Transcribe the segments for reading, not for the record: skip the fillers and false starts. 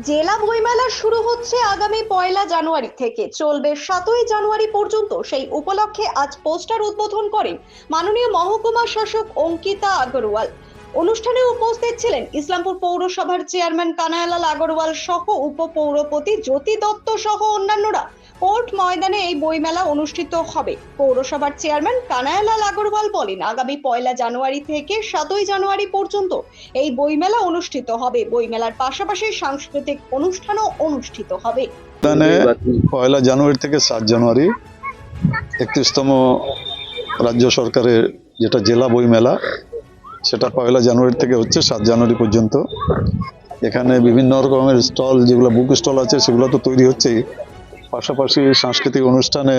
জেলা বইমেলা শুরু হচ্ছে আগামী 1 জানুয়ারি থেকে, চলবে 7 জানুয়ারি পর্যন্ত। সেই উপলক্ষে আজ পোস্টার উদ্বোধন করেন মাননীয় মহকুমা শাসক অঙ্কিতা আগরওয়াল। অনুষ্ঠানে উপস্থিত ছিলেন ইসলামপুর পৌরসভার চেয়ারম্যান কানাইলাল আগরওয়াল সহ উপপৌরপতি জ্যোতি দত্ত সহ অন্যান্যরা। কোর্ট ময়দানে এই বইমেলা অনুষ্ঠিত হবে। পৌরসভার চেয়ারম্যান কানাইলাল আগরওয়াল বলেন, আগামী 1 জানুয়ারি থেকে 7 জানুয়ারি পর্যন্ত এই বইমেলা অনুষ্ঠিত হবে। বইমেলার পাশাপাশি সাংস্কৃতিক অনুষ্ঠানও অনুষ্ঠিত হবে। 1 জানুয়ারি থেকে 7 জানুয়ারি 31তম রাজ্য সরকারের যেটা জেলা বইমেলা, সেটা 1 জানুয়ারি থেকে হচ্ছে 7 জানুয়ারি পর্যন্ত। এখানে বিভিন্ন রকমের স্টল, যেগুলো বুক স্টল আছে সেগুলো তো তৈরি হচ্ছেই, পাশাপাশি সাংস্কৃতিক অনুষ্ঠানে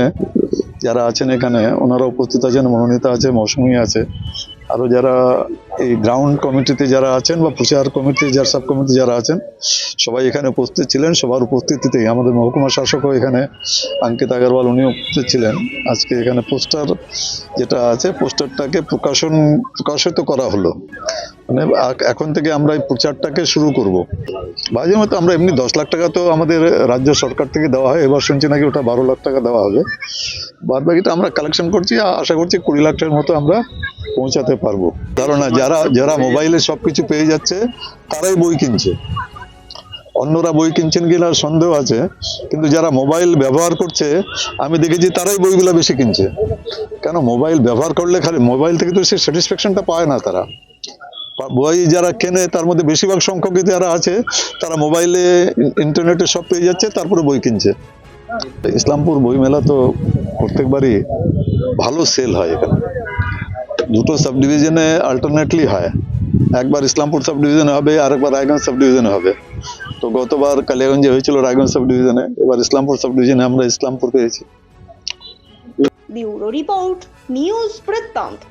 যারা আছেন এখানে ওনারা উপস্থিত আছেন, মনোনীতা আছে, মৌসুমী আছে, আরও যারা এই গ্রাউন্ড কমিটিতে যারা আছেন বা প্রচার কমিটি যারা সাব কমিটি যারা আছেন সবাই এখানে উপস্থিত ছিলেন। সবার উপস্থিতিতেই আমাদের মহকুমা শাসকও এখানে অঙ্কিতা আগরওয়াল উনি উপস্থিত ছিলেন। আজকে এখানে পোস্টার যেটা আছে পোস্টারটাকে প্রকাশিত করা হলো। মানে এখন থেকে আমরা এই প্রচারটাকে শুরু করব। বাজে মতো আমরা এমনি 10 লাখ টাকা তো আমাদের রাজ্য সরকার থেকে দেওয়া হয়, এবার শুনছি নাকি ওটা 12 লাখ টাকা দেওয়া হবে। বাদ বাকিটা আমরা কালেকশন করছি, আশা করছি 20 লাখ টাকার মতো আমরা পৌঁছাতে পারবো। ধারণা যারা মোবাইলে সবকিছু পেয়ে যাচ্ছে তারাই বই কিনছে, অন্যরা বই কিনছেন কিনা সন্দেহ আছে, কিন্তু যারা মোবাইল ব্যবহার করছে আমি দেখেছি তারাই বইগুলো বেশি কিনছে। কেন, মোবাইল ব্যবহার করলে খালি মোবাইল থেকে তো সে স্যাটিসফ্যাকশনটা পায় না। তারা বই যারা কেনে তার মধ্যে বেশিরভাগ সংখ্যক যারা আছে তারা মোবাইলে ইন্টারনেটে সব পেয়ে যাচ্ছে, তারপরে বই কিনছে। ইসলামপুর বই মেলা তো প্রত্যেকবারই ভালো সেল হয়। এখানে দুটো সাব ডিভিশনে অল্টারনেটলি হয়, একবার ইসলামপুর সাব ডিভিশনে হবে, আরেকবার রায়গঞ্জ সাব ডিভিশনে হবে। তো গতবার কালিয়াগঞ্জে হয়েছিল রায়গঞ্জ সাব ডিভিশনে, এবার ইসলামপুর সাব ডিভিশনে আমরা ইসলামপুর পেয়েছি। ব্যুরো রিপোর্ট, নিউজ বৃত্তান্ত।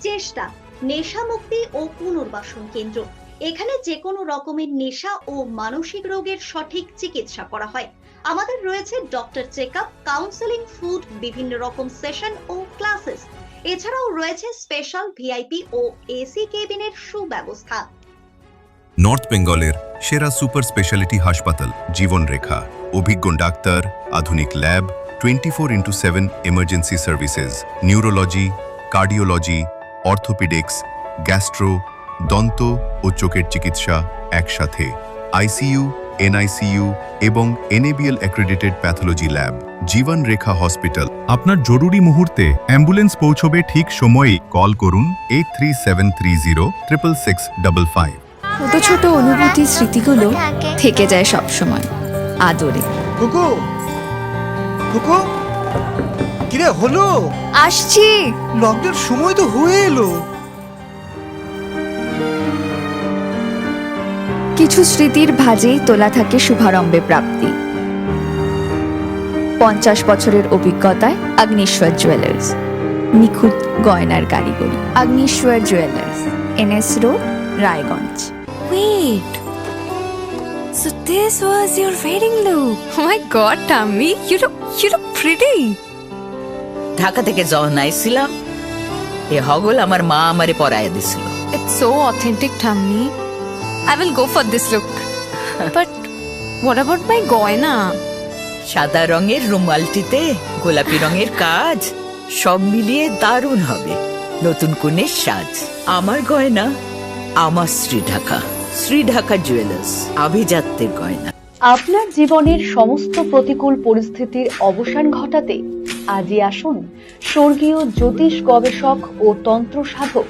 চেষ্টা নেশা মুক্তি ও পুনর্বাসন কেন্দ্র। এখানে যে কোনো রকমের নেশা ও মানসিক রোগের সঠিক চিকিৎসা করা হয়। আমাদের রয়েছে ডক্টর চেকআপ, কাউন্সেলিং, ফুড, বিভিন্ন রকম সেশন ও ক্লাসেস। এছাড়াও রয়েছে স্পেশাল ভিআইপি ও এসি কেবিনের সুব্যবস্থা। নর্থ বেঙ্গলের সেরা সুপার স্পেশালিটি হাসপাতাল জীবন রেখা, অভিজ্ঞ ডাক্তার, আধুনিক lab, 24x7 emergency services, neurology, cardiology, orthopaedics, gastro, দন্ত ও চোখের চিকিৎসা একসাথে, আইসিইউ, এনআইসিইউ এবং এনএবিএল অ্যাক্রেডিটেড প্যাথোলজি ল্যাব। জীবন রেখা হসপিটাল। আপনার জরুরি মুহূর্তে অ্যাম্বুলেন্স পৌঁছবে ঠিক সময়ে। কল করুন 8373066655। ছোট ছোট অনুভূতি, স্মৃতিগুলো থেকে যায় সব সময় আদরে। কুকু কুকু, কিরে হলো? আসছি। লকডাউন সময় তো হয়ে এলো। কিছু স্মৃতির ভাজেই তোলা থাকে শুভারম্ভে প্রাপ্তি। 50 বছরের অভিজ্ঞতায় আগ্নেশ্বর জুয়েলার্স, নিখুঁত গয়নার কারিগরি। Agneshwar jewellers, NS road, Raiganj. Wait, so this was your wedding look? Oh my God, Tammy, you look pretty. Dhaka থেকে যখন আইছিলাম এ হগল আমার মা আমারে পরাইয়া দিছিল। It's so authentic, Tammy. I will go for this look. But what about my goina? সাদা রঙের রুমালটিতে গোলাপি রঙের কাজ, সব মিলিয়ে দারুণ হবে নতুন কনের সাজ। আমার গয়না আমার শ্রী ঢাকা জুয়েলার্স, আভিজাত্যের গয়না। আপনার জীবনের সমস্ত প্রতিকূল পরিস্থিতির অবসান ঘটাতে আজই আসুন স্বর্গীয় জ্যোতিষ গবেষক ও তন্ত্র সাধক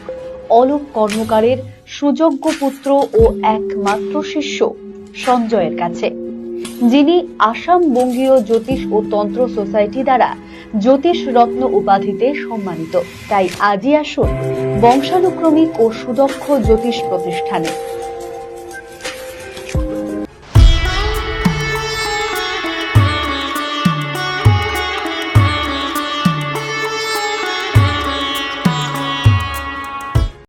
অলোক কর্মকারের সুযোগ্য পুত্র ও একমাত্র শিষ্য সঞ্জয়ের কাছে, যিনি আসাম বঙ্গীয় জ্যোতিষ ও তন্ত্র সোসাইটি দ্বারা জ্যোতিষ রত্ন উপাধিতে সম্মানিত। তাই আজই আসুন বংশানুক্রমিক ও সুদক্ষ জ্যোতিষ প্রতিষ্ঠানে।